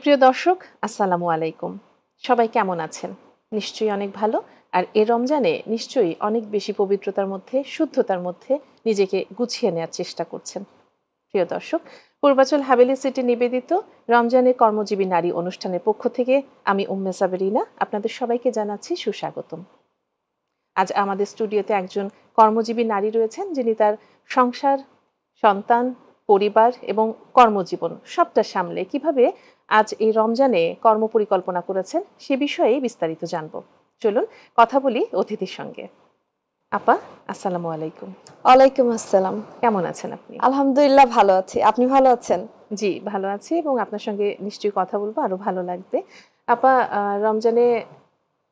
সুপ্রিয় দর্শক, আসসালামু আলাইকুম। সবাই কেমন আছেন? নিশ্চয়ই অনেক ভালো। আর এই রমজানে নিশ্চয়ই অনেক বেশি পবিত্রতার মধ্যে, শুদ্ধতার মধ্যে নিজেকে গুছিয়ে নেওয়ার চেষ্টা করছেন। প্রিয় দর্শক, পূর্বাচল হাভেলি সিটি নিবেদিত রমজানের কর্মজীবী নারী অনুষ্ঠানের পক্ষ থেকে আমি উম্মে সাবেরিনা আপনাদের সবাইকে জানাচ্ছি সুস্বাগতম। আজ আমাদের স্টুডিওতে একজন কর্মজীবী নারী রয়েছেন, যিনি তার সংসার, সন্তান, পরিবার এবং কর্মজীবন সবটা সামলে কিভাবে আজ এই রমজানে কর্মপরিকল্পনা করেছেন সে বিষয়ে বিস্তারিত জানব। চলুন কথা বলি অতিথির সঙ্গে। আপা, আসসালামু আলাইকুম। ওয়ালাইকুম আসসালাম। কেমন আছেন আপনি? আলহামদুলিল্লাহ ভালো আছি। আপনি ভালো আছেন? জি, ভালো আছি এবং আপনার সঙ্গে নিশ্চয়ই কথা বলবো, আরো ভালো লাগবে। আপা, রমজানে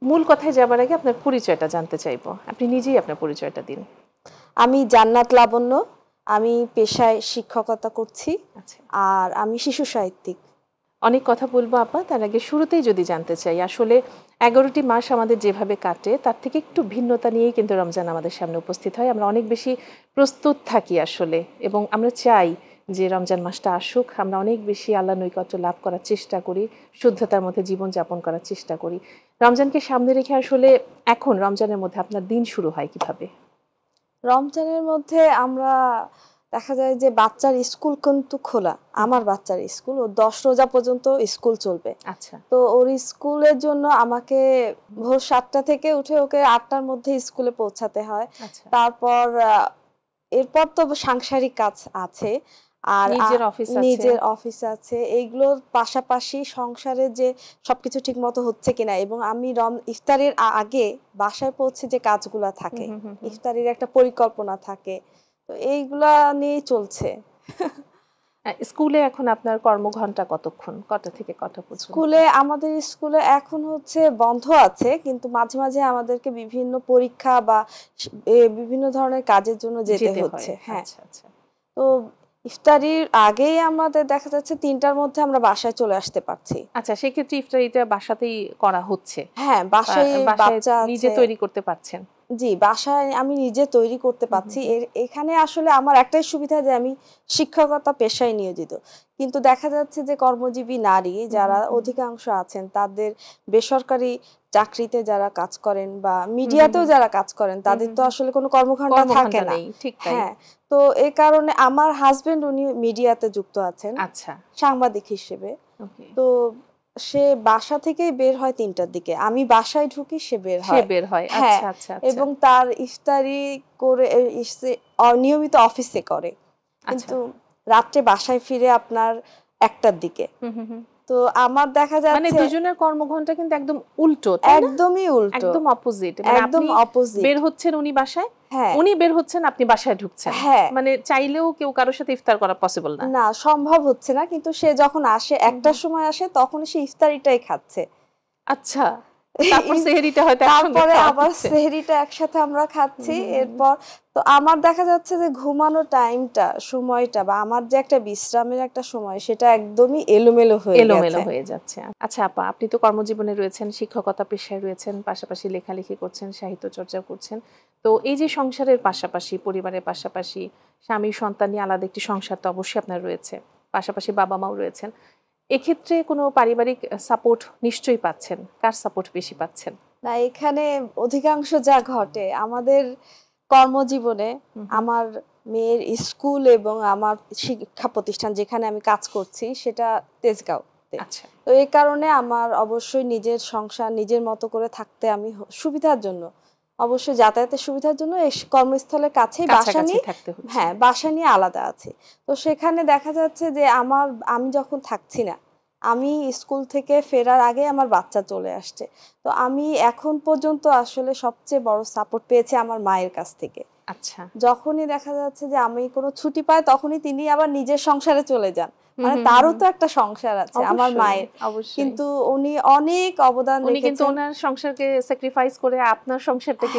মূল কথায় যাবার আগে আপনার পরিচয়টা জানতে চাইবো। আপনি নিজেই আপনার পরিচয়টা দিন। আমি জান্নাত লাবণ্য। আমি পেশায় শিক্ষকতা করছি। আচ্ছা, আর আমি শিশু সাহিত্যিক। অনেক কথা বলবো আপা, তার আগে শুরুতেই যদি জানতে চাই, আসলে 11টি মাস আমাদের যেভাবে কাটে তার থেকে একটু ভিন্নতা নিয়েই কিন্তু রমজান আমাদের সামনে উপস্থিত হয়। আমরা অনেক বেশি প্রস্তুত থাকি আসলে, এবং আমরা চাই যে রমজান মাসটা আসুক, আমরা অনেক বেশি আল্লাহ নৈকট্য লাভ করার চেষ্টা করি, শুদ্ধতার মধ্যে জীবনযাপন করার চেষ্টা করি। রমজানকে সামনে রেখে আসলে এখন রমজানের মধ্যে আপনার দিন শুরু হয় কিভাবে? রমজানের মধ্যে আমরা দেখা যায় যে বাচ্চার স্কুল কিন্তু খোলা। আমার বাচ্চার স্কুল, ও 10 রোজা পর্যন্ত স্কুল চলবে। আচ্ছা, তো ওর স্কুলের জন্য আমাকে ভোর 7টা থেকে উঠে ওকে 8টার মধ্যে স্কুলে পৌঁছাতে হয়। আচ্ছা। তারপর এরপর তো সাংসারিক কাজ আছে, আর নিজের অফিস আছে। নিজের অফিস আছে। এইগুলোর পাশাপাশি সংসারে যে সবকিছু ঠিক মতো হচ্ছে কিনা, এবং আমি ইফতারের আগে বাসায় পৌঁছে যে কাজগুলা থাকে, ইফতারের একটা পরিকল্পনা থাকে, তো এইগুলা নিয়েই চলছে। স্কুলে এখন আপনার কর্মঘণ্টা কতক্ষণ, কটা থেকে কটা পর্যন্ত? আমাদের স্কুলে এখন হচ্ছে বন্ধ আছে, কিন্তু মাঝে মাঝে আমাদেরকে বিভিন্ন পরীক্ষা বা বিভিন্ন ধরনের কাজের জন্য যেতে হচ্ছে। হ্যাঁ, আচ্ছা আচ্ছা। তো ইফতারির আগেই আমাদের দেখা যাচ্ছে 3টার মধ্যে আমরা বাসায় চলে আসতে পারছি। আচ্ছা, সেক্ষেত্রে ইফতারিটা বাসাতেই করা হচ্ছে? হ্যাঁ, বাসায় বাচ্চা নিজে আছে। তৈরি করতে পারছেন? জি, বাসায় আমি নিজে তৈরি করতে পারছি। এখানে আসলে আমার একটাই সুবিধা যে আমি শিক্ষকতা পেশায় নিয়োজিত। কিন্তু দেখা যাচ্ছে যে কর্মজীবী নারী যারা অধিকাংশ আছেন, তাদের বেসরকারি চাকরিতে যারা কাজ করেন বা মিডিয়াতেও যারা কাজ করেন, তাদের তো আসলে কোনো কর্মঘণ্টা থাকে না। ঠিক তাই। হ্যাঁ, তো এই কারণে আমার হাজবেন্ড উনি মিডিয়াতে যুক্ত আছেন। আচ্ছা, সাংবাদিক হিসেবে। ওকে। তো সে বাসা থেকেই বের হয় 3টার দিকে, আমি বাসায় ঢুকি, সে বের হয়। হ্যাঁ, আচ্ছা আচ্ছা। এবং তার ইফতারি করে নিয়মিত অফিসে করে, কিন্তু রাত্রে বাসায় ফিরে আপনার 1টার দিকে। তো আমার দেখা যাচ্ছে মানে দুজনের কর্মঘণ্টা কিন্তু একদম উল্টো, তাই না? একদমই উল্টো, একদম অপোজিট। একদম অপোজিট। বের হচ্ছেন উনি বাসায়, হ্যাঁ, উনি বের হচ্ছেন, আপনি বাসায় ঢুকছেন। হ্যাঁ, মানে চাইলেও কেউ কারোর সাথে ইফতার করা পসিবল না। না, সম্ভব হচ্ছে না। কিন্তু সে যখন আসে, 1টার সময় আসে, তখন সে ইফতারিটাই খাচ্ছে। আচ্ছা, তারপর সেহরিটা হয়তো তারপরে আবার সেহরিটা একসাথে আমরা খাচ্ছি। এরপর তো আমার দেখা যাচ্ছে যে ঘুমানোর টাইমটা, সময়টা, বা আমার যে একটা বিশ্রামের একটা সময়, সেটা একদমই এলোমেলো হয়ে যাচ্ছে। আচ্ছা আপা, আপনি তো কর্মজীবনে রয়েছেন, শিক্ষকতা পেশায় রয়েছেন, পাশাপাশি লেখালেখি করছেন, সাহিত্য চর্চা করছেন। তো এই যে সংসারের পাশাপাশি, পরিবারের পাশাপাশি স্বামী সন্তান নিয়ে আলাদা একটি সংসার তো অবশ্যই আপনার রয়েছে, পাশাপাশি বাবা মাও রয়েছেন। এক্ষেত্রে কোনো পারিবারিক সাপোর্ট নিশ্চয়ই পাচ্ছেন। কার সাপোর্ট বেশি পাচ্ছেন? না, এখানে অধিকাংশ যা ঘটে আমাদের কর্মজীবনে, আমার মেয়ের স্কুল এবং আমার শিক্ষা প্রতিষ্ঠান যেখানে আমি কাজ করছি সেটা তেজগাঁও। আচ্ছা, তো এই কারণে আমার অবশ্যই নিজের সংসার নিজের মতো করে থাকতে আমি সুবিধার জন্য, অবশ্যই যাতায়াতের সুবিধার জন্য এই কর্মস্থলের কাছেই বাসা নিয়ে, হ্যাঁ, বাসা নিয়ে আলাদা আছে। তো সেখানে দেখা যাচ্ছে যে আমি যখন থাকছি না, আমি স্কুল থেকে ফেরার আগে আমার বাচ্চা চলে আসছে। তো আমি এখন পর্যন্ত আসলে সবচেয়ে বড় সাপোর্ট পেয়েছি আমার মায়ের কাছ থেকে। আচ্ছা, যখনই দেখা যাচ্ছে যে আমি কোনো ছুটি পাই, তখনই তিনি আবার নিজের সংসারে চলে যান। মানে তারও তো একটা সংসার আছে আমার মায়ের, কিন্তু উনি অনেক অবদান রেখেছেন। উনি কিন্তু ওনার সংসারকে স্যাক্রিফাইস করে আপনার সংসারটাকে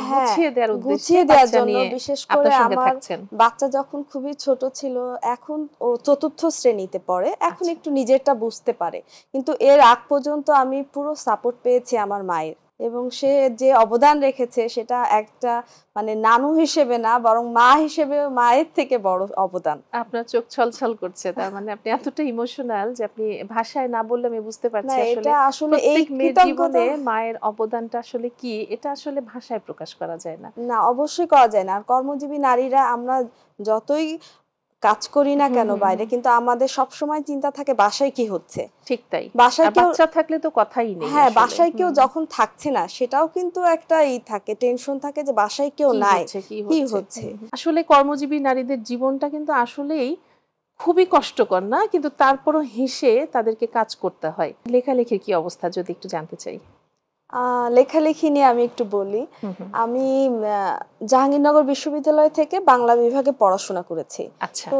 গুছিয়ে দেওয়ার জন্য, বিশেষ করে আমার বাচ্চা যখন খুবই ছোট ছিল, এখন ও 4র্থ শ্রেণীতে পড়ে, এখন একটু নিজেরটা বুঝতে পারে, কিন্তু এর আগ পর্যন্ত আমি পুরো সাপোর্ট পেয়েছি আমার মায়ের। এবং সে যে অবদান রেখেছে সেটা একটা মানে নানু হিসেবে না, বরং মা হিসেবে মায়ের থেকে বড় অবদান। আপনার চোখ ছলছল করছে, তার মানে আপনি এতটা ইমোশনাল যে আপনি ভাষায় না বললে আমি বুঝতে পারছি আসলে প্রত্যেক মেয়ের জীবনে মায়ের অবদানটা আসলে কি, এটা আসলে ভাষায় প্রকাশ করা যায় না। না, অবশ্যই করা যায় না। আর কর্মজীবী নারীরা আমরা যতই কাজ করি না কেন বাইরে, কিন্তু আমাদের সব সময় চিন্তা থাকে বাসায় কি হচ্ছে। ঠিক তাই, বাসায় বাচ্চা থাকলে তো কথাই নেই। হ্যাঁ, বাসায় কেউ যখন থাকছে না সেটাও কিন্তু একটা থাকে, টেনশন থাকে যে বাসায় কেউ নাই, কি হচ্ছে। আসলে কর্মজীবী নারীদের জীবনটা কিন্তু আসলেই খুবই কষ্টকর না, কিন্তু তারপরও হেসে তাদেরকে কাজ করতে হয়। লেখালেখির কি অবস্থা যদি একটু জানতে চাই। লেখালেখি নিয়ে আমি একটু বলি। আমি জাহাঙ্গীরনগর বিশ্ববিদ্যালয় থেকে বাংলা বিভাগে পড়াশোনা করেছি। তো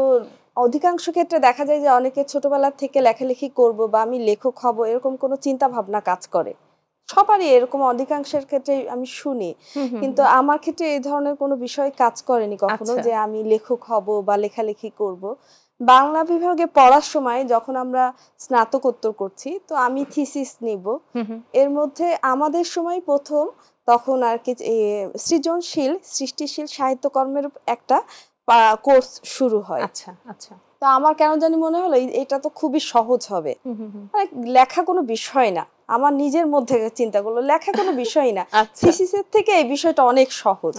অধিকাংশ ক্ষেত্রে দেখা যায় যে অনেকে ছোটবেলা থেকে লেখালেখি করব বা আমি লেখক হব এরকম কোনো চিন্তা ভাবনা কাজ করে, সবারই এরকম অধিকাংশের ক্ষেত্রে আমি শুনি, কিন্তু আমার ক্ষেত্রে এই ধরনের কোনো বিষয় কাজ করেনি কখনো যে আমি লেখক হব বা লেখালেখি করব। বাংলা বিভাগে পড়ার সময় যখন আমরা স্নাতকোত্তর করছি, তো আমি থিসিস নিব, এর মধ্যে আমাদের সময় প্রথম তখন আর কি সৃজনশীল সৃষ্টিশীল সাহিত্যকর্মের একটা কোর্স শুরু হয়। আচ্ছা আচ্ছা। তো আমার কেন জানি মনে হলো এটা তো খুবই সহজ হবে, মানে লেখা কোনো বিষয় না, আমার নিজের মধ্যে চিন্তা করলো লেখা কোনো বিষয় না, থিসিসের থেকে এই বিষয়টা অনেক সহজ।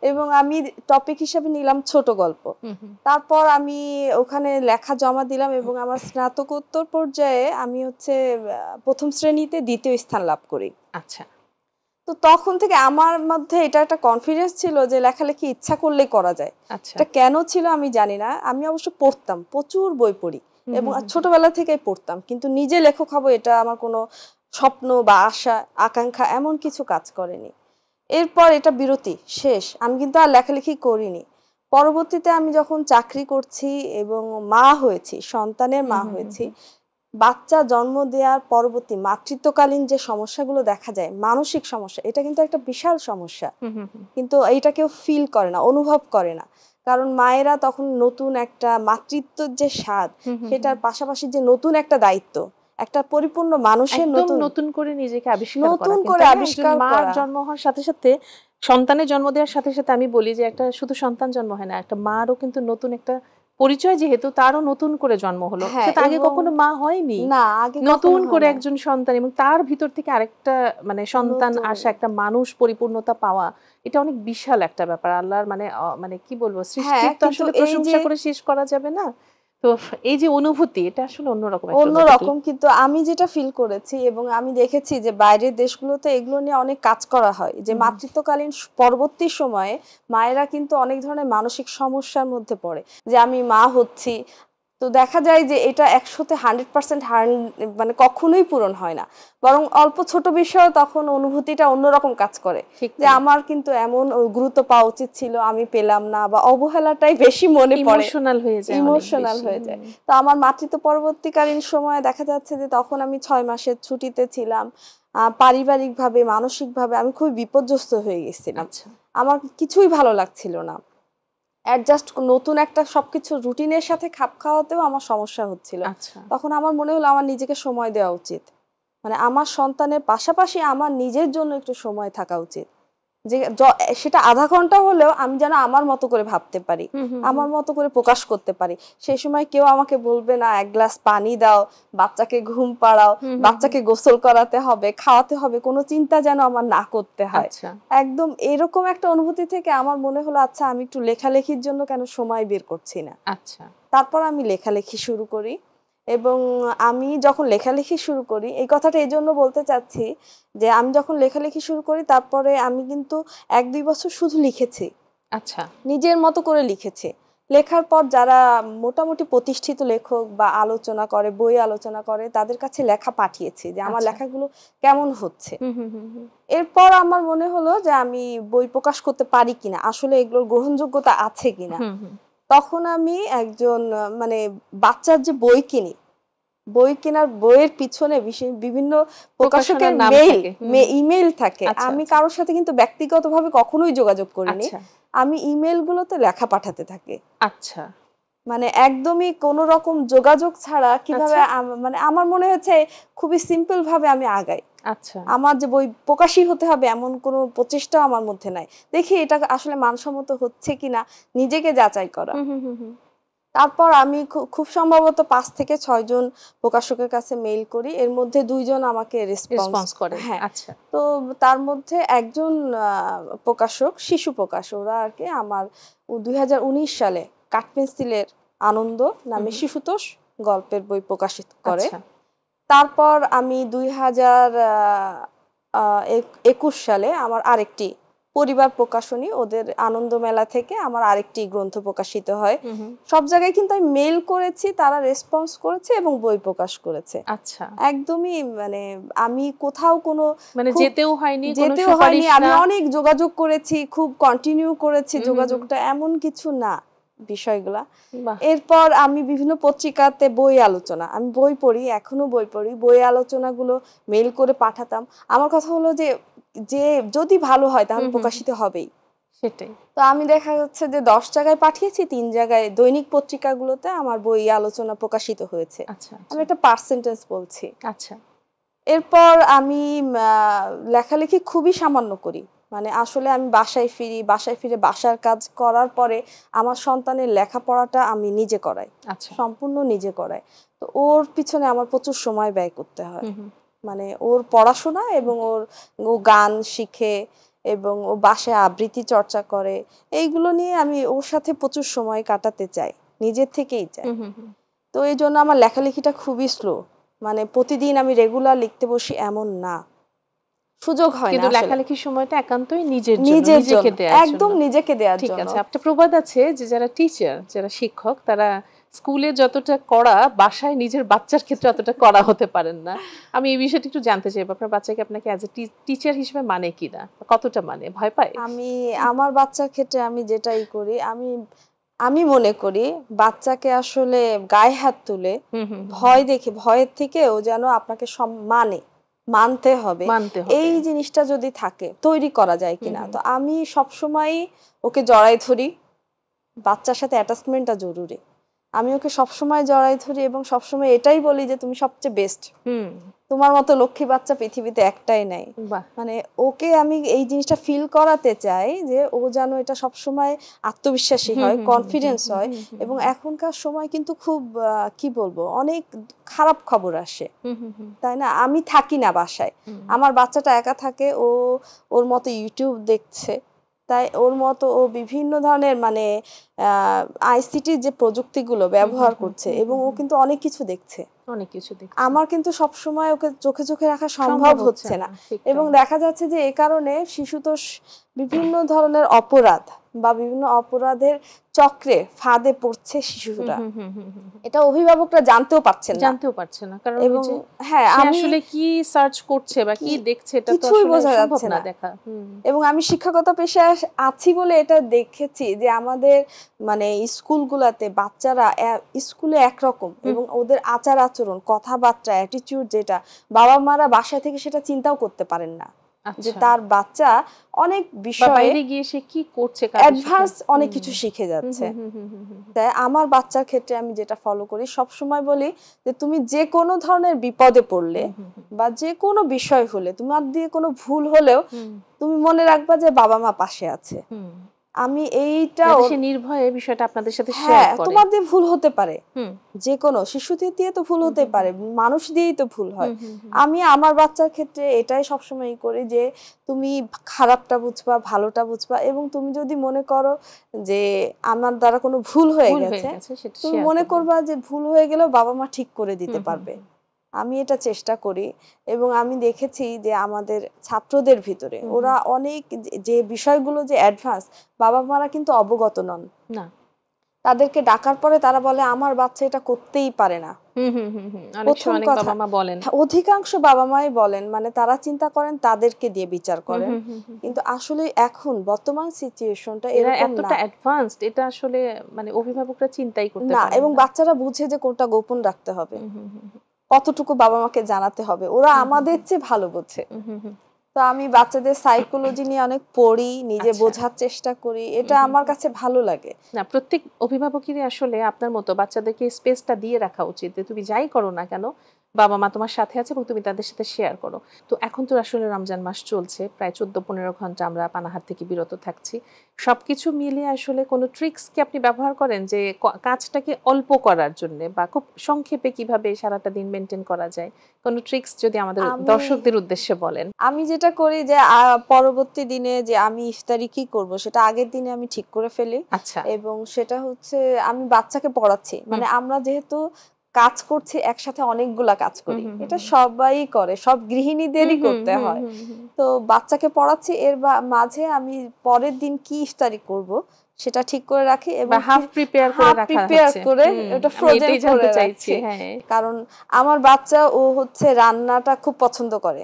এবং আমি টপিক হিসেবে নিলাম ছোট গল্প। তারপর আমি ওখানে লেখা জমা দিলাম এবং আমার স্নাতকোত্তর পর্যায়ে আমি প্রথম শ্রেণীতে দ্বিতীয় স্থান লাভ করি। আচ্ছা। তো তখন থেকে আমার মধ্যে এটা একটা কনফিডেন্স ছিল যে লেখালেখি ইচ্ছা করলেই করা যায়। এটা কেন ছিল আমি জানি না। আমি অবশ্য পড়তাম, প্রচুর বই পড়ি এবং ছোটবেলা থেকেই পড়তাম, কিন্তু নিজে লেখক হব এটা আমার কোনো স্বপ্ন বা আশা আকাঙ্ক্ষা এমন কিছু কাজ করেনি। এরপর এটা বিরতি শেষ, আমি কিন্তু আর লেখালেখি করিনি। পরবর্তীতে আমি যখন চাকরি করছি এবং মা হয়েছি, সন্তানের মা হয়েছি, বাচ্চা জন্ম দেওয়ার পরবর্তী মাতৃত্বকালীন যে সমস্যাগুলো দেখা যায়, মানসিক সমস্যা, এটা কিন্তু একটা বিশাল সমস্যা, কিন্তু এটা কেউ ফিল করে না, অনুভব করে না। কারণ মায়েরা তখন নতুন একটা মাতৃত্বের যে স্বাদ, সেটার পাশাপাশি যে নতুন একটা দায়িত্ব, একটা পরিপূর্ণ মানুষের নতুন করে নিজেকে আবিষ্কার মার জন্ম হওয়ার সাথে সাথে, সন্তানের জন্ম দেওয়ার সাথে সাথে আমি বলি যে একটা শুধু সন্তান জন্ম হয় না, একটা মারও কিন্তু নতুন একটা পরিচয়, যেহেতু তারও নতুন করে জন্ম হলো, সেটা আগে কখনো মা হয়নি, নতুন করে একজন সন্তান, এবং তার ভিতর থেকে আরেকটা মানে সন্তান আসা, একটা মানুষ পরিপূর্ণতা পাওয়া, এটা অনেক বিশাল একটা ব্যাপার। আল্লাহর মানে কি বলবো, সৃষ্টির তো আসলে প্রশংসা করে শেষ করা যাবে না। তো এই যে অনুভূতি, এটা আসলে অন্যরকম। কিন্তু আমি যেটা ফিল করেছি এবং আমি দেখেছি যে বাইরের দেশগুলোতে এগুলো নিয়ে অনেক কাজ করা হয়, যে মাতৃত্বকালীন পরবর্তী সময়ে মায়েরা কিন্তু অনেক ধরনের মানসিক সমস্যার মধ্যে পড়ে, যে আমি মা হচ্ছি। তো দেখা যায় যে এটা 100-তে 100% মানে কখনোই পূরণ হয় না, বরং অল্প ছোট বিষয় তখন অনুভূতিটা অন্যরকম কাজ করে, যে আমার কিন্তু এমন গুরুত্ব পাওয়া উচিত ছিল, আমি পেলাম না, বা অবহেলাটাই বেশি মনে পড়ে, ইমোশনাল হয়ে যায়। তো আমার মাতৃত্ব পরবর্তীকালীন সময়ে দেখা যাচ্ছে যে তখন আমি 6 মাসের ছুটিতে ছিলাম, পারিবারিকভাবে মানসিকভাবে আমি খুব বিপর্যস্ত হয়ে গেছিলাম। আমার কিছুই ভালো লাগছিল না, অ্যাডজাস্ট নতুন একটা সবকিছু রুটিনের সাথে খাপ খাওয়াতেও আমার সমস্যা হচ্ছিল। তখন আমার মনে হলো আমার নিজেকে সময় দেওয়া উচিত, মানে আমার সন্তানের পাশাপাশি আমার নিজের জন্য একটু সময় থাকা উচিত, যে সেটা আধা ঘন্টা হলেও আমি যেন আমার মতো করে ভাবতে পারি, আমার মতো করে প্রকাশ করতে পারি। সেই সময় কেউ আমাকে বলবে না 1 গ্লাস পানি দাও, বাচ্চাকে ঘুম পাড়াও, বাচ্চাকে গোসল করাতে হবে, খাওয়াতে হবে, কোনো চিন্তা যেন আমার না করতে হয়। একদম এরকম একটা অনুভূতি থেকে আমার মনে হলো আচ্ছা আমি একটু লেখালেখির জন্য কেন সময় বের করছি না। তারপর আমি লেখালেখি শুরু করি, এবং আমি যখন লেখালেখি শুরু করি, এই কথাটা এই জন্য বলতে চাচ্ছি যে আমি যখন লেখালেখি শুরু করি তারপরে আমি কিন্তু 1-2 বছর শুধু লিখেছি, নিজের মতো করে লিখেছি। লেখার পর যারা মোটামুটি প্রতিষ্ঠিত লেখক বা আলোচনা করে, বই আলোচনা করে, তাদের কাছে লেখা পাঠিয়েছি যে আমার লেখাগুলো কেমন হচ্ছে। এরপর আমার মনে হলো যে আমি বই প্রকাশ করতে পারি কিনা, আসলে এগুলোর গ্রহণযোগ্যতা আছে কিনা। তখন আমি একজন মানে বাচ্চার যে বই কিনি, বই কেনার বইয়ের পিছনে বিভিন্ন প্রকাশকের ইমেইল থাকে, আমি কারোর সাথে কিন্তু ব্যক্তিগতভাবে কখনোই যোগাযোগ করিনি, আমি ইমেইল গুলোতে লেখা পাঠাতে থাকি। মানে একদমই কোনো রকম যোগাযোগ ছাড়া কিভাবে, মানে আমার মনে হচ্ছে খুবই সিম্পল ভাবে আমি আগাই। আচ্ছা, আমার যে বই প্রকাশই হতে হবে এমন কোনো প্রচেষ্টা আমার মধ্যে নাই। দেখি এটা আসলে মানসম্মত হচ্ছে কিনা নিজেকে যাচাই করা। তারপর আমি খুব সম্ভবত ৫ থেকে ৬ জন প্রকাশকের কাছে মেইল করি, এর মধ্যে ২ জন আমাকে রেসপন্স করে। হ্যাঁ, আচ্ছা। তো তার মধ্যে একজন প্রকাশক, শিশু প্রকাশক, ওরা আর কি আমার ২০১৯ সালে কাঠপেন্সিলের আনন্দ নামে শিশুতোষ গল্পের বই প্রকাশিত করে। তারপর আমি ২০২১ সালে আমার আরেকটি পরিবার প্রকাশনী, ওদের আনন্দ মেলা থেকে আমার আরেকটি গ্রন্থ প্রকাশিত হয়। সব জায়গায় কিন্তু আমি মেইল করেছি, তারা রেসপন্স করেছে এবং বই প্রকাশ করেছে। আচ্ছা, একদমই মানে আমি কোথাও কোনো যেতেও হয়নি, আমি অনেক যোগাযোগ করেছি, খুব কন্টিনিউ করেছি যোগাযোগটা, এমন কিছু না বিষয়গুলা। এরপর আমি বিভিন্ন পত্রিকাতে বই আলোচনা, আমি বই পড়ি, এখনো বই পড়ি, বই আলোচনাগুলো মেইল করে পাঠাতাম। আমার কথা হলো যে যদি ভালো হয় তাহলে প্রকাশিত হবেই, সেটাই। তো আমি দেখা যাচ্ছে যে ১০ জায়গায় পাঠিয়েছি, ৩ জায়গায় দৈনিক পত্রিকাগুলোতে আমার বই আলোচনা প্রকাশিত হয়েছে। আচ্ছা, আমি একটা পার্সেন্টেজ বলছি। আচ্ছা। এরপর আমি লেখালেখি খুবই সামান্য করি, মানে আসলে আমি বাসায় ফিরে বাসার কাজ করার পরে আমার সন্তানের লেখাপড়াটা আমি নিজে করাই, সম্পূর্ণ নিজে করাই। তো ওর পিছনে আমার প্রচুর সময় ব্যয় করতে হয়, মানে ওর পড়াশোনা এবং ও গান শিখে এবং ও বাসায় আবৃত্তি চর্চা করে, এইগুলো নিয়ে আমি ওর সাথে প্রচুর সময় কাটাতে চাই, নিজের থেকেই চাই। তো এই জন্য আমার লেখালেখিটা খুবই স্লো, মানে প্রতিদিন আমি রেগুলার লিখতে বসি এমন না, সুযোগ হয় না। কিন্তু লেখালেখির সময়টা একান্তই নিজের জন্য, নিজেকে দেওয়ার জন্য, একদম নিজেকে দেওয়ার জন্য। ঠিক আছে। একটা প্রবাদ আছে যে যারা টিচার, যারা শিক্ষক, তারা স্কুলে যতটা করা বাসায় নিজের বাচ্চার ক্ষেত্রে অতটা করা হতে পারেন না। আমি এই বিষয়টা একটু জানতে চাই, আপনার বাচ্চাকে আপনাকে অ্যাজ এ টিচার হিসেবে মানে কিনা, কতটা মানে, ভয় পায়? আমি আমার বাচ্চার ক্ষেত্রে আমি যেটাই করি, আমি মনে করি বাচ্চাকে আসলে গায়ে হাত তুলে ভয় দেখে, ভয়ের থেকে ও যেন আপনাকে মানতে হবে, এই জিনিসটা যদি থাকে তৈরি করা যায় কিনা। তো আমি সবসময় ওকে জড়াই ধরি, বাচ্চার সাথে অ্যাটাচমেন্টটা জরুরি, আমি ওকে সবসময় জড়াই ধরি এবং সবসময় এটাই বলি যে তুমি সবচেয়ে বেস্ট, তোমার মতো লক্ষ্মী বাচ্চা পৃথিবীতে একটাই নাই। মানে ওকে আমি এই জিনিসটা ফিল করাতে চাই যে ও যেন এটা সবসময় আত্মবিশ্বাসী হয়, কনফিডেন্স হয়। এবং এখনকার সময় কিন্তু খুব কি বলবো, অনেক খারাপ খবর আসে, তাই না? আমি থাকি না বাসায়, আমার বাচ্চাটা একা থাকে, ওর মতো ইউটিউব দেখছে, তাই ওর মতো ও বিভিন্ন ধরনের মানে আইসিটির যে প্রযুক্তিগুলো ব্যবহার করছে এবং ও কিন্তু অনেক কিছু দেখছে, আমার কিন্তু সব সময় ওকে চোখে রাখা সম্ভব হচ্ছে না। এবং দেখা যাচ্ছে যে এই কারণে শিশুতোষ বিভিন্ন ধরনের অপরাধ বা বিভিন্ন অপরাধের চক্রে ফাঁদে পড়ছে শিশুরা, এটা অভিভাবকরা জানতেও পারছে না কারণ হ্যাঁ আমি আসলে কি সার্চ করছে বা কি দেখছে এটা তো কিছুই বোঝা যাচ্ছে না দেখা। এবং আমি শিক্ষকতা পেশায় আছি বলে এটা দেখেছি যে আমাদের মানে স্কুলগুলোতে বাচ্চারা স্কুলে একরকম এবং ওদের আচার আচরণ, কথাবার্তা, অ্যাটিটিউড যেটা বাবা মারা বাসা থেকে সেটা চিন্তাও করতে পারেন না, যে তার বাচ্চা অনেক বিষয়ে বাইরে গিয়ে সে কি করছে, অ্যাডভান্স অনেক কিছু শিখে যাচ্ছে। তাই আমার বাচ্চার ক্ষেত্রে আমি যেটা ফলো করি, সব সময় বলি যে তুমি যে কোনো ধরনের বিপদে পড়লে বা যে কোনো বিষয় হলে, তোমার দিয়ে কোনো ভুল হলেও তুমি মনে রাখবা যে বাবা মা পাশে আছে। আমি এইটা নির্ভয়ে বিষয়টা আপনাদের সাথে শেয়ার করে, তোমার দিয়ে ভুল হতে পারে, যে কোনো শিশু দিয়ে তো ভুল হতে পারে, মানুষ দিয়েই তো ভুল হয়। আমি আমার বাচ্চার ক্ষেত্রে এটাই সবসময় করি যে তুমি খারাপটা বুঝবা, ভালোটা বুঝবা, এবং তুমি যদি মনে করো যে আমার দ্বারা কোনো ভুল হয়ে গেছে, তুমি মনে করবা যে ভুল হয়ে গেলেও বাবা মা ঠিক করে দিতে পারবে। আমি এটা চেষ্টা করি এবং আমি দেখেছি যে আমাদের ছাত্রদের ভিতরে ওরা অনেক যে বিষয়গুলো যে অ্যাডভান্স, বাবা মারা কিন্তু অবগত নন না, তাদেরকে ডাকার পরে তারা বলে আমার বাচ্চা এটা করতেই পারে না। অধিকাংশ বাবা মাই বলেন, মানে তারা চিন্তা করেন তাদেরকে দিয়ে বিচার করেন, কিন্তু আসলে এখন বর্তমান সিচুয়েশনটা এরকম না, অ্যাডভান্সড, এটা আসলে মানে অভিভাবকরা চিন্তাই করতে না, এবং বাচ্চারা বুঝে যে কোনটা গোপন রাখতে হবে, কতটুকু বাবা মাকে জানাতে হবে, ওরা আমাদের চেয়ে ভালো বোঝে। তো আমি বাচ্চাদের সাইকোলজি নিয়ে অনেক পড়ি, নিজে বোঝার চেষ্টা করি, এটা আমার কাছে ভালো লাগে। না, প্রত্যেক অভিভাবকেরই আসলে আপনার মতো বাচ্চাদেরকে স্পেসটা দিয়ে রাখা উচিত, তুমি যাই করো না কেন বাবা মা তোমার সাথে আছে এবং তুমি তাদের সাথে শেয়ার করো। তো এখন তো আসলে রমজান মাস চলছে, প্রায় 14-15 ঘন্টা আমরা পানাহার থেকে বিরত থাকছি। সবকিছু মিলিয়ে আসলে কোনো ট্রিক্স কি আপনি ব্যবহার করেন যে কাজটাকে অল্প করার জন্য, বা খুব সংক্ষেপে কিভাবে সারাটা দিন মেনটেন করা যায়? কোনো ট্রিক্স যদি আমাদের দর্শকদের উদ্দেশ্যে বলেন। আমি যেটা করি যে পরবর্তী দিনে যে আমি ইফতারি কি করব সেটা আগের দিনে আমি ঠিক করে ফেলি। আচ্ছা। এবং সেটা হচ্ছে আমি বাচ্চাকে পড়াচ্ছি, মানে আমরা যেহেতু কাজ করছি একসাথে অনেকগুলা কাজ করি, এটা সবাই করে, সব গৃহিণীদেরই করতে হয়। তো বাচ্চাকে পড়াচ্ছি, এর মাঝে আমি পরের দিন কি ইফতারি করব সেটা ঠিক করে রাখি এবং হাফ প্রিপেয়ার করে রাখা হচ্ছে, করে এটা ফ্রোজেন করে রাখছি। কারণ আমার বাচ্চা ও হচ্ছে রান্নাটা খুব পছন্দ করে,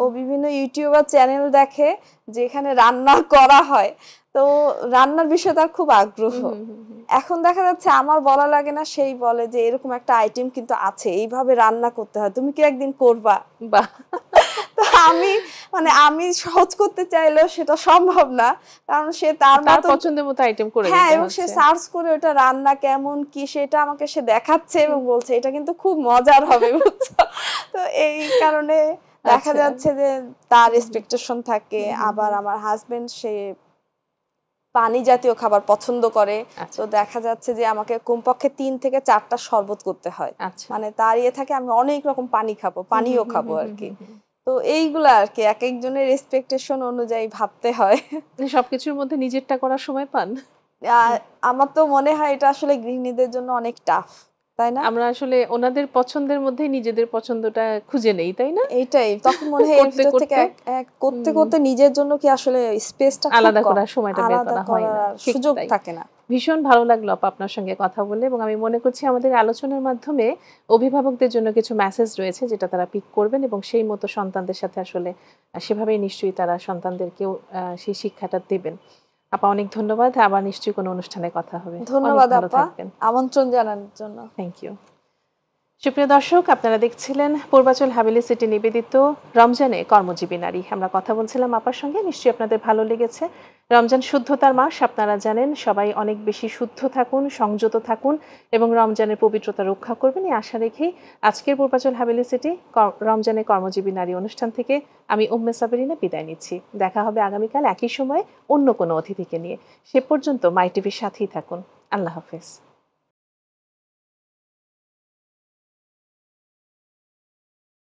ও বিভিন্ন ইউটিউবার চ্যানেল দেখে যেখানে রান্না করা হয়, তো রান্নার বিষয়ে তার খুব আগ্রহ। এখন দেখা যাচ্ছে আমার বলা লাগে না, সেই বলে যে এরকম একটা আইটেম কিন্তু আছে, এইভাবে রান্না করতে হয়, তুমি কি একদিন করবা? তো আমি সহজ করতে চাইলেও সেটা সম্ভব না, কারণ সে তার পছন্দের মতো আইটেম করে হ্যাঁ, এবং সে সার্চ করে ওটা রান্না কেমন কি সেটা আমাকে সে দেখাচ্ছে এবং বলছে এটা কিন্তু খুব মজার হবে, বুঝছো? তো এই কারণে দেখা যাচ্ছে যে তার এক্সপেকটেশন থাকে। আবার আমার হাজবেন্ড সে পানি জাতীয় খাবার পছন্দ করে, তো দেখা যাচ্ছে যে আমাকে কমপক্ষে 3 থেকে 4টা শরবত করতে হয়, মানে তার থাকে আমি অনেক রকম পানি খাবো, পানিও খাবো আর কি। তো এইগুলা আর কি এক একজনের এক্সপেকটেশন অনুযায়ী ভাবতে হয়। সবকিছুর মধ্যে নিজেরটা করার সময় পান? আমার তো মনে হয় এটা আসলে গৃহিণীদের জন্য অনেক টাফ, তাই না? আমরা আসলে ওনাদের পছন্দের মধ্যে নিজেদের পছন্দটা খুঁজে নেই, তাই না? এইটাই তখন মনে হয় এর ভিতর থেকে করতে করতে নিজের জন্য কি আসলে স্পেসটা আলাদা করার সময়টা বের করা হয় না, সুযোগ থাকে না। ভীষণ ভালো লাগলো আপা আপনার সঙ্গে কথা বলে, এবং আমি মনে করছি আমাদের আলোচনার মাধ্যমে অভিভাবকদের জন্য কিছু মেসেজ রয়েছে যেটা তারা পিক করবেন এবং সেই মতো সন্তানদের সাথে আসলে সেভাবেই নিশ্চয়ই তারা সন্তানদেরকেও সেই শিক্ষাটা দেবেন। আপা অনেক ধন্যবাদ, আবার নিশ্চয়ই কোনো অনুষ্ঠানে কথা হবে। ধন্যবাদ আপা আমন্ত্রণ জানানোর জন্য। Thank you. সুপ্রিয় দর্শক, আপনারা দেখছিলেন পূর্বাচল হাভেলি সিটি নিবেদিত রমজানে কর্মজীবী নারী। আমরা কথা বলছিলাম আপার সঙ্গে, নিশ্চয়ই আপনাদের ভালো লেগেছে। রমজান শুদ্ধতার মাস, আপনারা জানেন। সবাই অনেক বেশি শুদ্ধ থাকুন, সংযত থাকুন এবং রমজানের পবিত্রতা রক্ষা করবেন, এই আশা রেখেই আজকের পূর্বাচল হাভেলি সিটি রমজানে কর্মজীবী নারী অনুষ্ঠান থেকে আমি উম্মে সাবেরিনা বিদায় নিচ্ছি। দেখা হবে আগামীকাল একই সময়ে অন্য কোনো অতিথিকে নিয়ে। সে পর্যন্ত মাই টিভির সাথেই থাকুন। আল্লাহ হাফেজ।